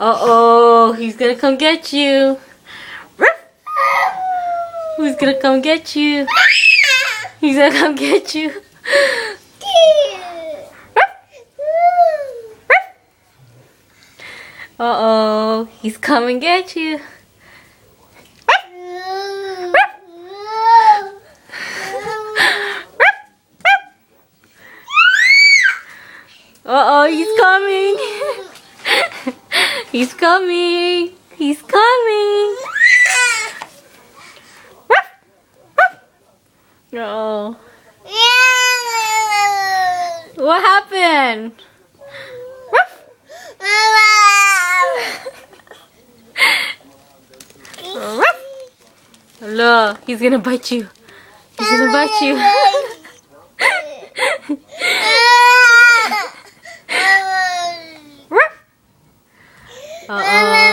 Uh-oh, he's gonna come get you. Who's gonna come get you? He's gonna come get you. Uh-oh, he's coming get you. Uh-oh, he's coming. He's coming. He's coming. Uh-oh. What happened? Look, he's gonna bite you. He's gonna bite you. Uh-oh.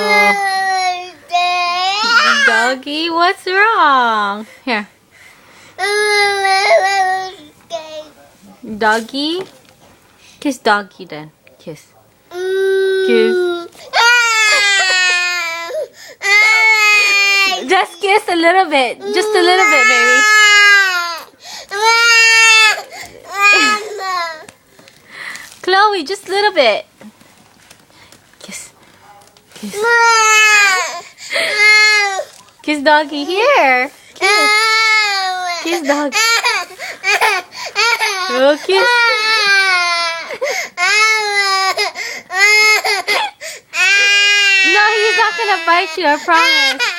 Doggy, what's wrong? Here. Doggy? Kiss doggy then. Kiss. Kiss. Just kiss a little bit. Just a little bit, baby. Chloe, just a little bit. Kiss. Kiss. Kiss doggy here. Kiss. Kiss doggy. Oh, kiss. No, he's not gonna bite you, I promise.